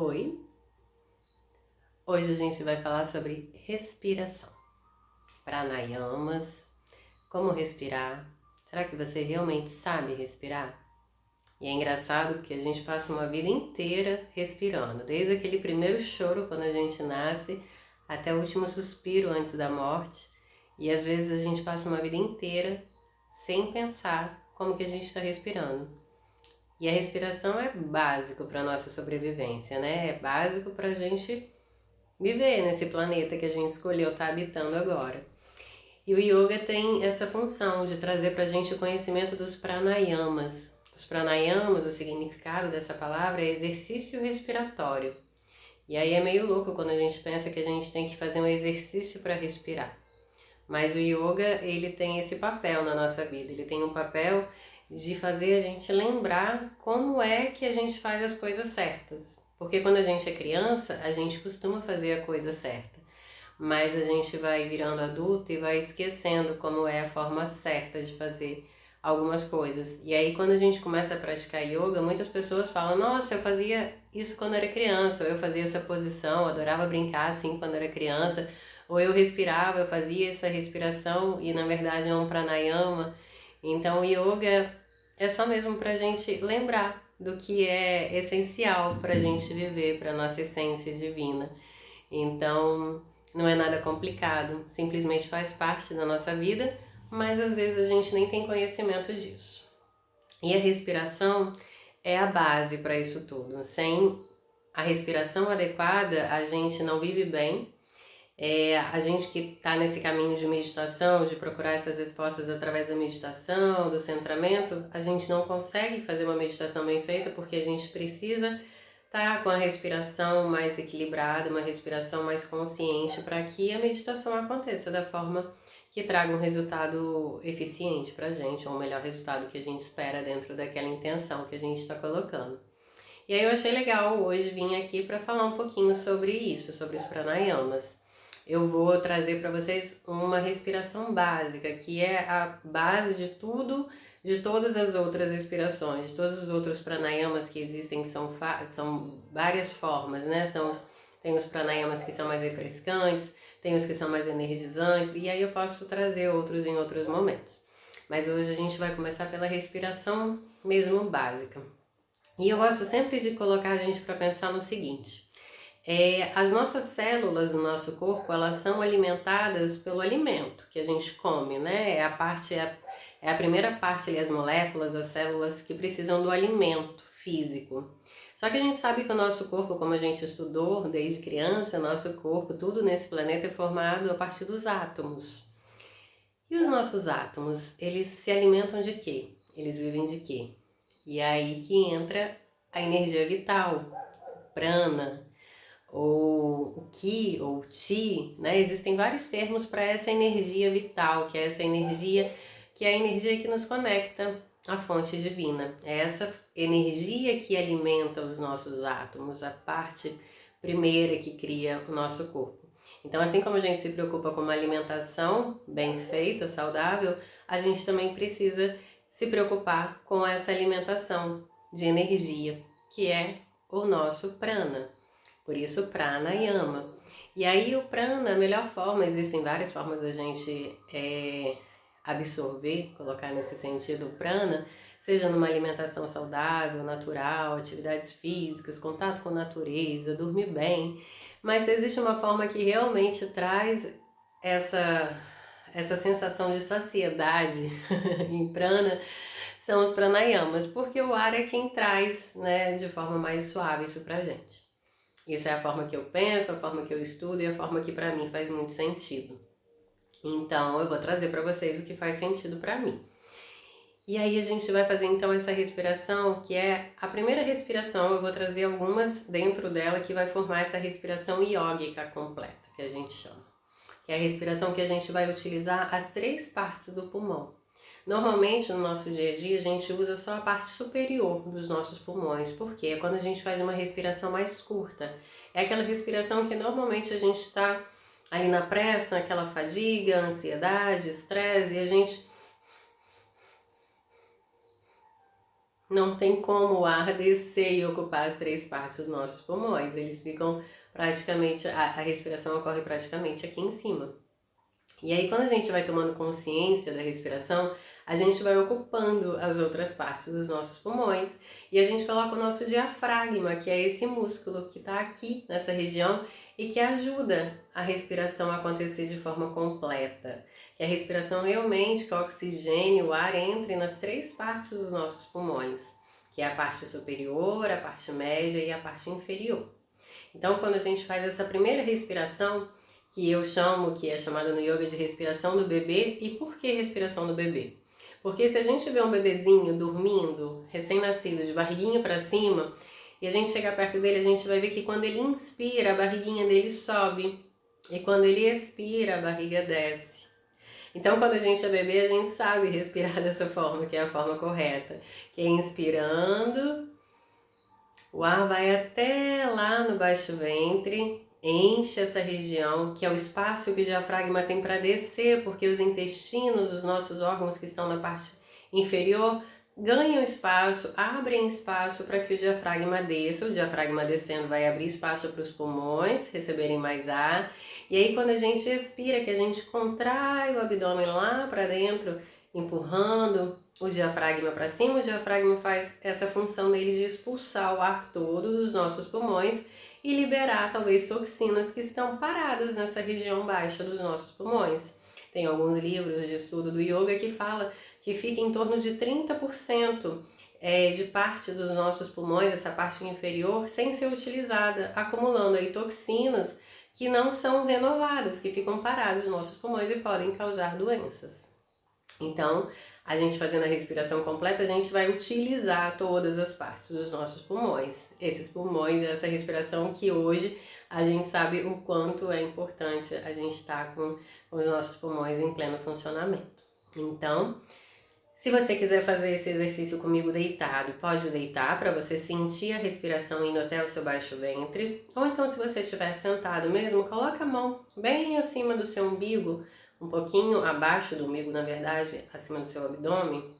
Oi! Hoje a gente vai falar sobre respiração, pranayamas, como respirar. Será que você realmente sabe respirar? E é engraçado porque a gente passa uma vida inteira respirando, desde aquele primeiro choro quando a gente nasce até o último suspiro antes da morte. E às vezes a gente passa uma vida inteira sem pensar como que a gente está respirando. E a respiração é básico para a nossa sobrevivência, né? É básico para a gente viver nesse planeta que a gente escolheu estar habitando agora. E o yoga tem essa função de trazer para a gente o conhecimento dos pranayamas. Os pranayamas, o significado dessa palavra é exercício respiratório. E aí é meio louco quando a gente pensa que a gente tem que fazer um exercício para respirar. Mas o yoga, ele tem esse papel na nossa vida. Ele tem um papel de fazer a gente lembrar como é que a gente faz as coisas certas. Porque quando a gente é criança, a gente costuma fazer a coisa certa. Mas a gente vai virando adulto e vai esquecendo como é a forma certa de fazer algumas coisas. E aí quando a gente começa a praticar yoga, muitas pessoas falam: nossa, eu fazia isso quando era criança, ou eu fazia essa posição, adorava brincar assim quando era criança, ou eu respirava, eu fazia essa respiração e na verdade é um pranayama. Então o yoga é só mesmo pra gente lembrar do que é essencial pra gente viver, pra nossa essência divina. Então, não é nada complicado, simplesmente faz parte da nossa vida, mas às vezes a gente nem tem conhecimento disso. E a respiração é a base para isso tudo. Sem a respiração adequada, a gente não vive bem. A gente que está nesse caminho de meditação, de procurar essas respostas através da meditação, do centramento, a gente não consegue fazer uma meditação bem feita porque a gente precisa estar com a respiração mais equilibrada, uma respiração mais consciente para que a meditação aconteça da forma que traga um resultado eficiente para a gente, ou um melhor resultado que a gente espera dentro daquela intenção que a gente está colocando. E aí eu achei legal hoje vir aqui para falar um pouquinho sobre isso, sobre os pranayamas. Eu vou trazer para vocês uma respiração básica, que é a base de tudo, de todas as outras respirações, de todos os outros pranayamas que existem, que são várias formas, né? Tem os pranayamas que são mais refrescantes, tem os que são mais energizantes, e aí eu posso trazer outros em outros momentos. Mas hoje a gente vai começar pela respiração mesmo básica. E eu gosto sempre de colocar a gente para pensar no seguinte: as nossas células do nosso corpo, elas são alimentadas pelo alimento que a gente come, né? É a primeira parte ali, as moléculas, as células que precisam do alimento físico. Só que a gente sabe que o nosso corpo, como a gente estudou desde criança, nosso corpo, tudo nesse planeta é formado a partir dos átomos. E os nossos átomos, eles se alimentam de quê? Eles vivem de quê? E é aí que entra a energia vital, prana, ou o ki, ou o chi, né? Existem vários termos para essa energia vital, que é essa energia que é a energia que nos conecta à fonte divina. É essa energia que alimenta os nossos átomos, a parte primeira que cria o nosso corpo. Então, assim como a gente se preocupa com uma alimentação bem feita, saudável, a gente também precisa se preocupar com essa alimentação de energia, que é o nosso prana. Por isso, pranayama. E aí, o prana, a melhor forma, existem várias formas da gente absorver, colocar nesse sentido o prana, seja numa alimentação saudável, natural, atividades físicas, contato com a natureza, dormir bem. Mas se existe uma forma que realmente traz essa sensação de saciedade em prana, são os pranayamas, porque o ar é quem traz, né, de forma mais suave isso pra gente. Isso é a forma que eu penso, a forma que eu estudo e a forma que pra mim faz muito sentido. Então eu vou trazer pra vocês o que faz sentido pra mim. E aí a gente vai fazer então essa respiração, que é a primeira respiração, eu vou trazer algumas dentro dela que vai formar essa respiração iógica completa, que a gente chama. Que é a respiração que a gente vai utilizar as 3 partes do pulmão. Normalmente no nosso dia a dia a gente usa só a parte superior dos nossos pulmões, porque é quando a gente faz uma respiração mais curta. É aquela respiração que normalmente a gente está ali na pressa, aquela fadiga, ansiedade, estresse, e a gente não tem como o ar descer e ocupar as 3 partes dos nossos pulmões. Eles ficam praticamente, a respiração ocorre praticamente aqui em cima. E aí, quando a gente vai tomando consciência da respiração, a gente vai ocupando as outras partes dos nossos pulmões e a gente coloca o nosso diafragma, que é esse músculo que está aqui nessa região e que ajuda a respiração a acontecer de forma completa. Que a respiração realmente, que o oxigênio, o ar entre nas 3 partes dos nossos pulmões, que é a parte superior, a parte média e a parte inferior. Então, quando a gente faz essa primeira respiração, que eu chamo, que é chamada no yoga de respiração do bebê. E por que respiração do bebê? Porque se a gente vê um bebezinho dormindo, recém-nascido, de barriguinha para cima, e a gente chegar perto dele, a gente vai ver que quando ele inspira, a barriguinha dele sobe, e quando ele expira, a barriga desce. Então, quando a gente é bebê, a gente sabe respirar dessa forma, que é a forma correta, que é inspirando, o ar vai até lá no baixo ventre, enche essa região, que é o espaço que o diafragma tem para descer, porque os intestinos, os nossos órgãos que estão na parte inferior, ganham espaço, abrem espaço para que o diafragma desça. O diafragma descendo vai abrir espaço para os pulmões receberem mais ar. E aí, quando a gente expira, que a gente contrai o abdômen lá para dentro, empurrando o diafragma para cima, o diafragma faz essa função dele de expulsar o ar todo dos nossos pulmões e liberar talvez toxinas que estão paradas nessa região baixa dos nossos pulmões. Tem alguns livros de estudo do yoga que fala que fica em torno de 30% de parte dos nossos pulmões, essa parte inferior, sem ser utilizada, acumulando aí toxinas que não são renovadas, que ficam paradas nos nossos pulmões e podem causar doenças. Então, a gente fazendo a respiração completa, a gente vai utilizar todas as partes dos nossos pulmões. Esses pulmões, essa respiração que hoje a gente sabe o quanto é importante a gente estar com os nossos pulmões em pleno funcionamento. Então, se você quiser fazer esse exercício comigo deitado, pode deitar para você sentir a respiração indo até o seu baixo ventre. Ou então, se você estiver sentado mesmo, coloca a mão bem acima do seu umbigo, um pouquinho abaixo do umbigo, na verdade, acima do seu abdômen.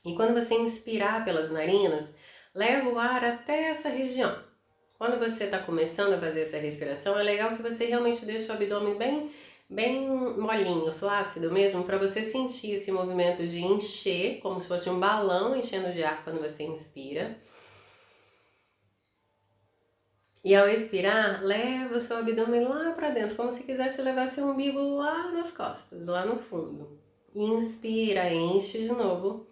E quando você inspirar pelas narinas, leva o ar até essa região. Quando você está começando a fazer essa respiração, é legal que você realmente deixe o abdômen bem molinho, flácido mesmo, para você sentir esse movimento de encher, como se fosse um balão enchendo de ar quando você inspira. E ao expirar, leva o seu abdômen lá para dentro, como se quisesse levar seu umbigo lá nas costas, lá no fundo. Inspira, enche de novo.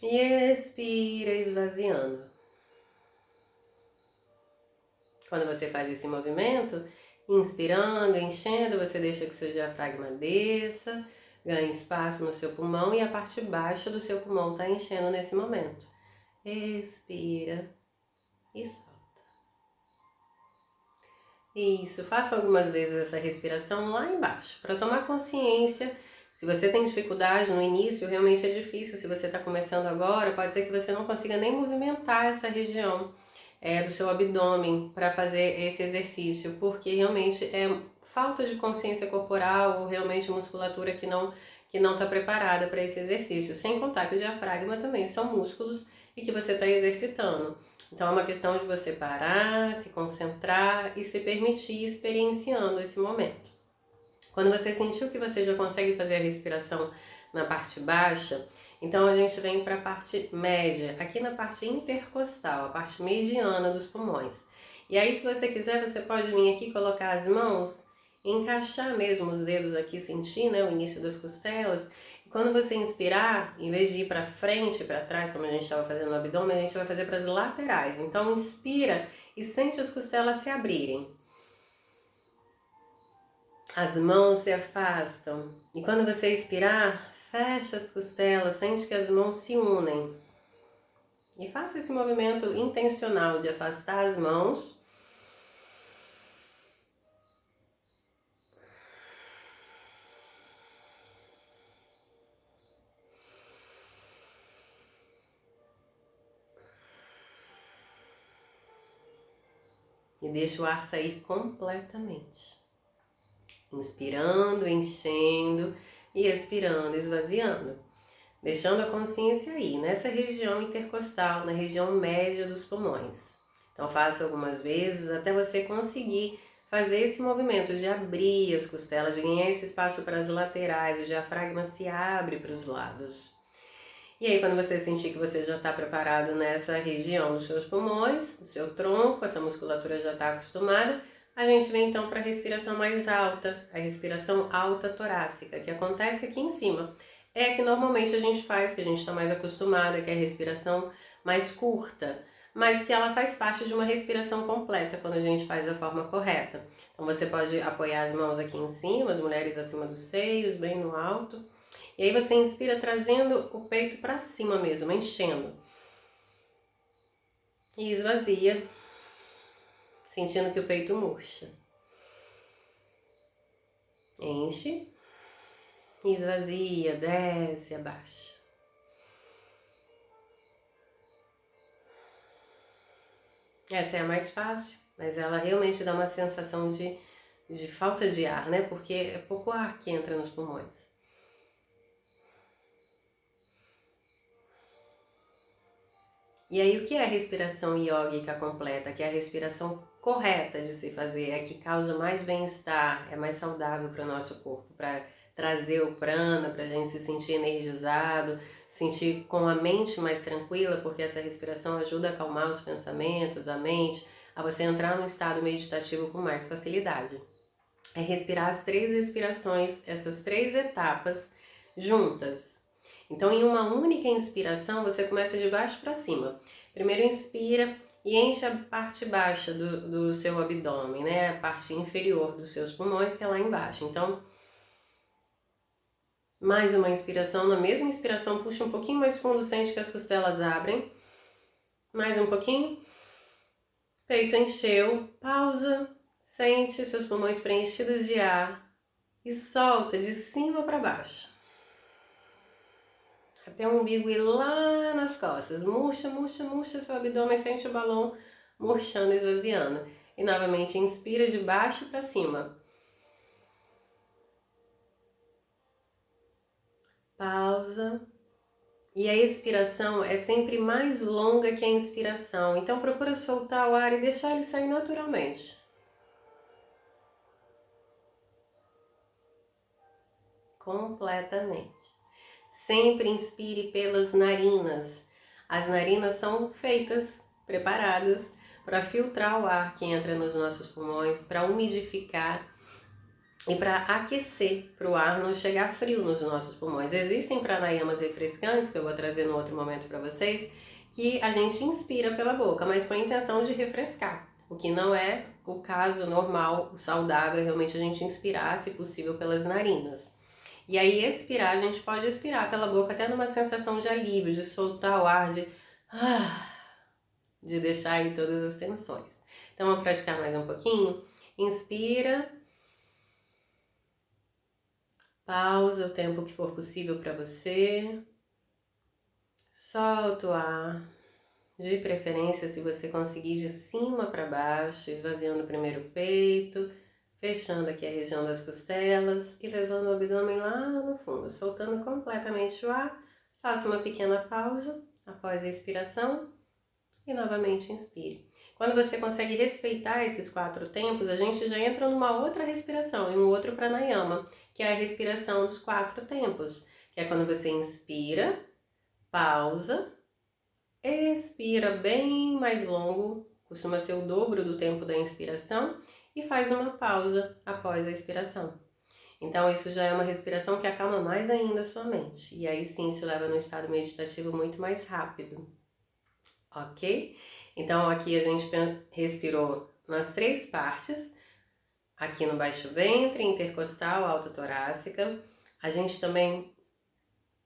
E expira, esvaziando. Quando você faz esse movimento, inspirando, enchendo, você deixa que o seu diafragma desça, ganhe espaço no seu pulmão e a parte baixa do seu pulmão está enchendo nesse momento. Expira e solta. Isso, faça algumas vezes essa respiração lá embaixo, para tomar consciência. Se você tem dificuldade no início, realmente é difícil. Se você está começando agora, pode ser que você não consiga nem movimentar essa região do seu abdômen para fazer esse exercício, porque realmente é falta de consciência corporal ou realmente musculatura que não está preparada para esse exercício. Sem contar que o diafragma também são músculos e que você está exercitando. Então é uma questão de você parar, se concentrar e se permitir experienciando esse momento. Quando você sentiu que você já consegue fazer a respiração na parte baixa, então a gente vem para a parte média, aqui na parte intercostal, a parte mediana dos pulmões. E aí, se você quiser, você pode vir aqui colocar as mãos, encaixar mesmo os dedos aqui, sentir, né, o início das costelas. E quando você inspirar, em vez de ir para frente, para trás, como a gente estava fazendo no abdômen, a gente vai fazer para as laterais. Então inspira e sente as costelas se abrirem. As mãos se afastam. E quando você expirar, fecha as costelas, sente que as mãos se unem. E faça esse movimento intencional de afastar as mãos. E deixa o ar sair completamente. Inspirando, enchendo e expirando, esvaziando. deixando a consciência aí, nessa região intercostal, na região média dos pulmões. Então faça algumas vezes até você conseguir fazer esse movimento de abrir as costelas, de ganhar esse espaço para as laterais, o diafragma se abre para os lados. E aí quando você sentir que você já está preparado nessa região dos seus pulmões, do seu tronco, essa musculatura já está acostumada, a gente vem então para a respiração mais alta, a respiração alta torácica, que acontece aqui em cima. É a que normalmente a gente faz, que a gente está mais acostumada, que é a respiração mais curta, mas que ela faz parte de uma respiração completa quando a gente faz da forma correta. Então você pode apoiar as mãos aqui em cima, as mulheres acima dos seios, bem no alto. E aí você inspira trazendo o peito para cima mesmo, enchendo. E esvazia, sentindo que o peito murcha. Enche, esvazia, desce, abaixa. Essa é a mais fácil, mas ela realmente dá uma sensação de falta de ar, né? Porque é pouco ar que entra nos pulmões. E aí, o que é a respiração iógica completa? Que é a respiração correta de se fazer, é a que causa mais bem-estar, é mais saudável para o nosso corpo, para trazer o prana, para a gente se sentir energizado, sentir com a mente mais tranquila, porque essa respiração ajuda a acalmar os pensamentos, a mente, a você entrar num estado meditativo com mais facilidade. É respirar as 3 respirações, essas 3 etapas juntas. Então, em uma única inspiração, você começa de baixo para cima. Primeiro inspira e enche a parte baixa do seu abdômen, né? A parte inferior dos seus pulmões, que é lá embaixo. Então, mais uma inspiração. Na mesma inspiração, puxa um pouquinho mais fundo, sente que as costelas abrem. Mais um pouquinho. Peito encheu. Pausa. Sente seus pulmões preenchidos de ar. E solta de cima para baixo. Até o umbigo ir lá nas costas. Murcha, murcha, murcha seu abdômen, sente o balão murchando, esvaziando. E novamente inspira de baixo para cima. Pausa. E a expiração é sempre mais longa que a inspiração. Então procura soltar o ar e deixar ele sair naturalmente. Completamente. Sempre inspire pelas narinas. As narinas são feitas, preparadas para filtrar o ar que entra nos nossos pulmões, para umidificar e para aquecer, para o ar não chegar frio nos nossos pulmões. Existem pranayamas refrescantes, que eu vou trazer no outro momento para vocês, que a gente inspira pela boca, mas com a intenção de refrescar, o que não é o caso normal, o saudável é realmente a gente inspirar, se possível, pelas narinas. E aí expirar, a gente pode expirar pela boca até numa sensação de alívio, de soltar o ar, de deixar aí todas as tensões. Então vamos praticar mais um pouquinho? Inspira. Pausa o tempo que for possível para você. Solta o ar. De preferência, se você conseguir, de cima para baixo, esvaziando primeiro o peito, fechando aqui a região das costelas e levando o abdômen lá no fundo, soltando completamente o ar. Faça uma pequena pausa após a expiração e novamente inspire. Quando você consegue respeitar esses 4 tempos, a gente já entra numa outra respiração, em um outro pranayama, que é a respiração dos 4 tempos, que é quando você inspira, pausa, expira bem mais longo, costuma ser o dobro do tempo da inspiração, e faz uma pausa após a expiração. Então isso já é uma respiração que acalma mais ainda a sua mente, e aí sim te leva num estado meditativo muito mais rápido, ok? Então aqui a gente respirou nas 3 partes, aqui no baixo ventre, intercostal, alta torácica. A gente também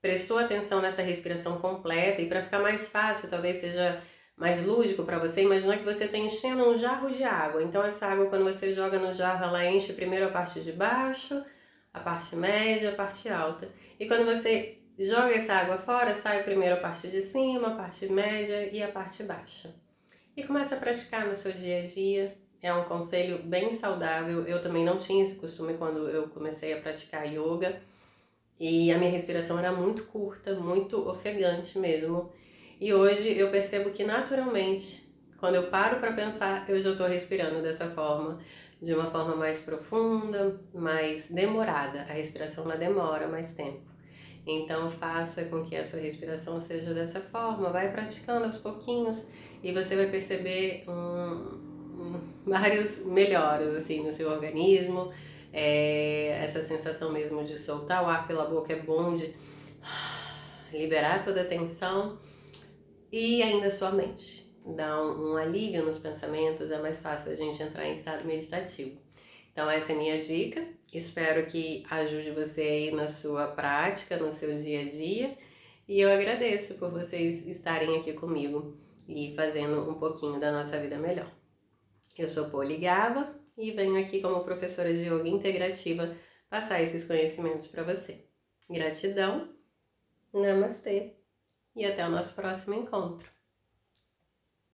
prestou atenção nessa respiração completa e para ficar mais fácil, talvez seja mais lúdico para você, imaginar que você está enchendo um jarro de água. Então essa água, quando você joga no jarro, ela enche primeiro a parte de baixo, a parte média, a parte alta. E quando você joga essa água fora, sai primeiro a parte de cima, a parte média e a parte baixa. E começa a praticar no seu dia a dia. É um conselho bem saudável. Eu também não tinha esse costume quando eu comecei a praticar yoga. e a minha respiração era muito curta, muito ofegante mesmo. E hoje eu percebo que naturalmente, quando eu paro para pensar, eu já estou respirando dessa forma, de uma forma mais profunda, mais demorada. A respiração ela demora mais tempo. Então faça com que a sua respiração seja dessa forma, vai praticando aos pouquinhos e você vai perceber vários melhoras assim no seu organismo. Essa sensação mesmo de soltar o ar pela boca é bom, de liberar toda a tensão e ainda sua mente. Dá um alívio nos pensamentos, é mais fácil a gente entrar em estado meditativo. Então essa é a minha dica, espero que ajude você aí na sua prática, no seu dia a dia. E eu agradeço por vocês estarem aqui comigo e fazendo um pouquinho da nossa vida melhor. Eu sou Poli Gava e venho aqui como professora de yoga integrativa passar esses conhecimentos para você. Gratidão, namastê e até o nosso próximo encontro.